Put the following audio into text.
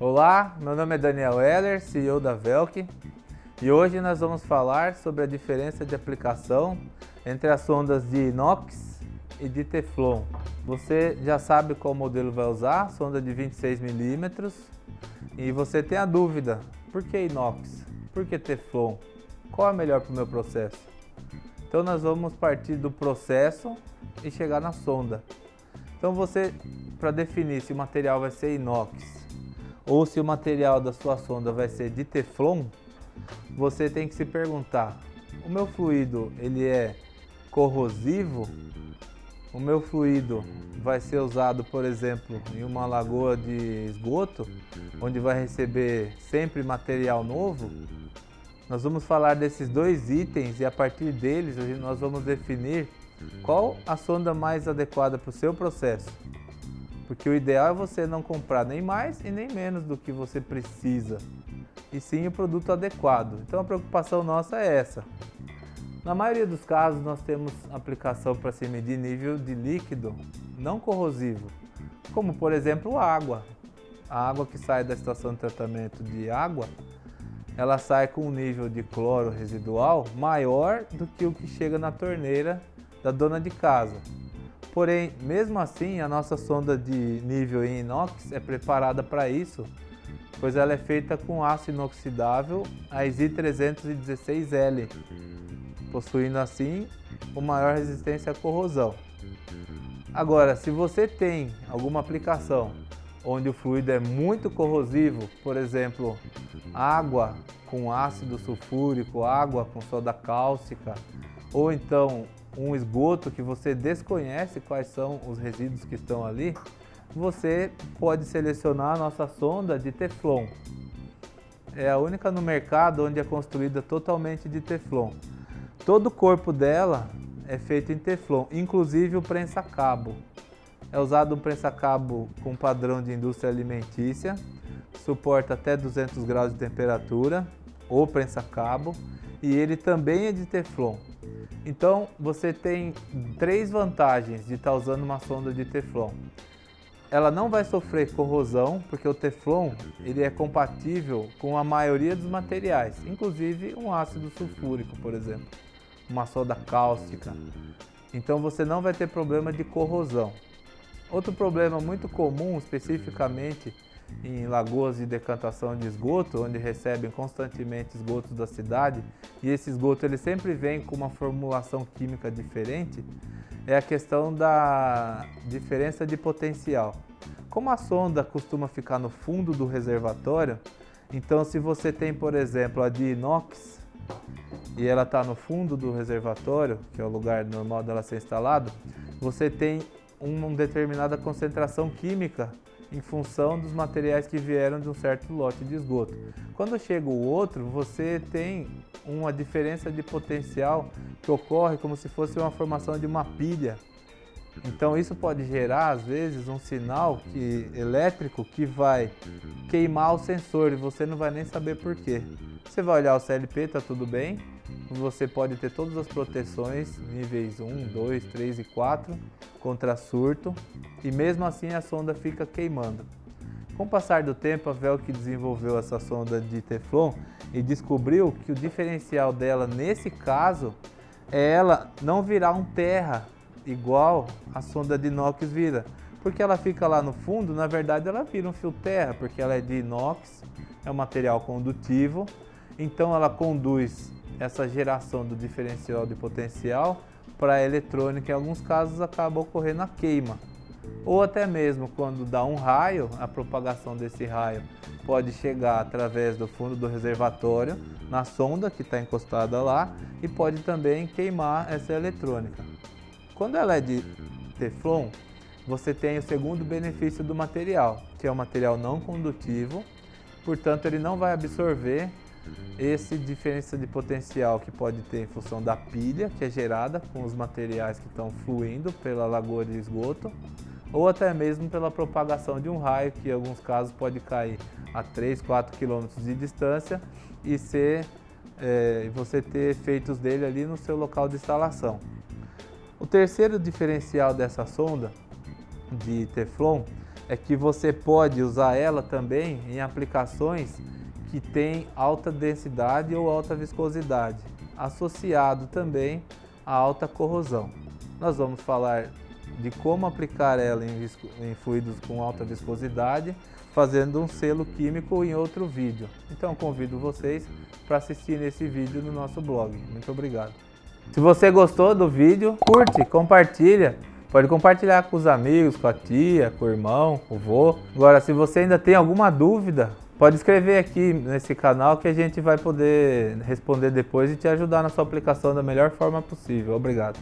Olá, meu nome é Daniel Heller, CEO da Velk, e hoje nós vamos falar sobre a diferença de aplicação entre as sondas de inox e de teflon. Você já sabe qual modelo vai usar, sonda de 26 milímetros, e você tem a dúvida, por que inox? Por que teflon? Qual é melhor para o meu processo? Então nós vamos partir do processo e chegar na sonda. Então para definir se o material vai ser inox ou se o material da sua sonda vai ser de teflon, você tem que se perguntar: o meu fluido ele é corrosivo? O meu fluido vai ser usado, por exemplo, em uma lagoa de esgoto, onde vai receber sempre material novo? Nós vamos falar desses dois itens e a partir deles nós vamos definir qual a sonda mais adequada para o seu processo. Porque o ideal é você não comprar nem mais e nem menos do que você precisa, e sim o produto adequado. Então a preocupação nossa é essa. Na maioria dos casos nós temos aplicação para se medir nível de líquido não corrosivo, como por exemplo água. A água que sai da estação de tratamento de água, ela sai com um nível de cloro residual maior do que o que chega na torneira da dona de casa. Porém, mesmo assim, a nossa sonda de nível em inox é preparada para isso, pois ela é feita com aço inoxidável AISI 316L, possuindo assim uma maior resistência à corrosão. Agora, se você tem alguma aplicação onde o fluido é muito corrosivo, por exemplo, água com ácido sulfúrico, água com soda cáustica, ou então um esgoto que você desconhece quais são os resíduos que estão ali, você pode selecionar a nossa sonda de teflon. É a única no mercado onde é construída totalmente de teflon. Todo o corpo dela é feito em teflon, inclusive o prensa-cabo. É usado um prensa-cabo com padrão de indústria alimentícia, suporta até 200 graus de temperatura, o prensa-cabo, e ele também é de teflon. Então você tem três vantagens de estar usando uma sonda de teflon. Ela não vai sofrer corrosão, porque o teflon ele é compatível com a maioria dos materiais, inclusive um ácido sulfúrico, por exemplo, uma soda cáustica. Então você não vai ter problema de corrosão. Outro problema muito comum, especificamente em lagoas de decantação de esgoto, onde recebem constantemente esgotos da cidade, e esse esgoto ele sempre vem com uma formulação química diferente, é a questão da diferença de potencial. Como a sonda costuma ficar no fundo do reservatório, então se você tem, por exemplo, a de inox e ela está no fundo do reservatório, que é o lugar normal dela ser instalado, você tem uma determinada concentração química em função dos materiais que vieram de um certo lote de esgoto. Quando chega o outro, você tem uma diferença de potencial que ocorre como se fosse uma formação de uma pilha. Então isso pode gerar, às vezes, um sinal elétrico que vai queimar o sensor e você não vai nem saber por quê. Você vai olhar o CLP, está tudo bem, você pode ter todas as proteções, níveis 1, 2, 3 e 4, contra surto, e mesmo assim a sonda fica queimando. Com o passar do tempo, a Velk desenvolveu essa sonda de teflon e descobriu que o diferencial dela nesse caso é ela não virar um terra igual a sonda de inox vira, porque ela fica lá no fundo, na verdade ela vira um fio terra, porque ela é de inox, é um material condutivo, então ela conduz essa geração do diferencial de potencial para a eletrônica. Em alguns casos acaba ocorrendo a queima, ou até mesmo quando dá um raio, a propagação desse raio pode chegar através do fundo do reservatório na sonda que está encostada lá e pode também queimar essa eletrônica. Quando ela é de teflon, você tem o segundo benefício do material, que é um material não condutivo, portanto ele não vai absorver esse diferença de potencial que pode ter em função da pilha que é gerada com os materiais que estão fluindo pela lagoa de esgoto, ou até mesmo pela propagação de um raio que em alguns casos pode cair a 3, 4 km de distância e você ter efeitos dele ali no seu local de instalação. O terceiro diferencial dessa sonda de teflon é que você pode usar ela também em aplicações que têm alta densidade ou alta viscosidade, associado também a alta corrosão. Nós vamos falar de como aplicar ela em fluidos com alta viscosidade, fazendo um selo químico em outro vídeo. Então convido vocês para assistir esse vídeo no nosso blog. Muito obrigado. Se você gostou do vídeo, curte, compartilha. Pode compartilhar com os amigos, com a tia, com o irmão, com o vô. Agora, se você ainda tem alguma dúvida, pode escrever aqui nesse canal que a gente vai poder responder depois e te ajudar na sua aplicação da melhor forma possível. Obrigado.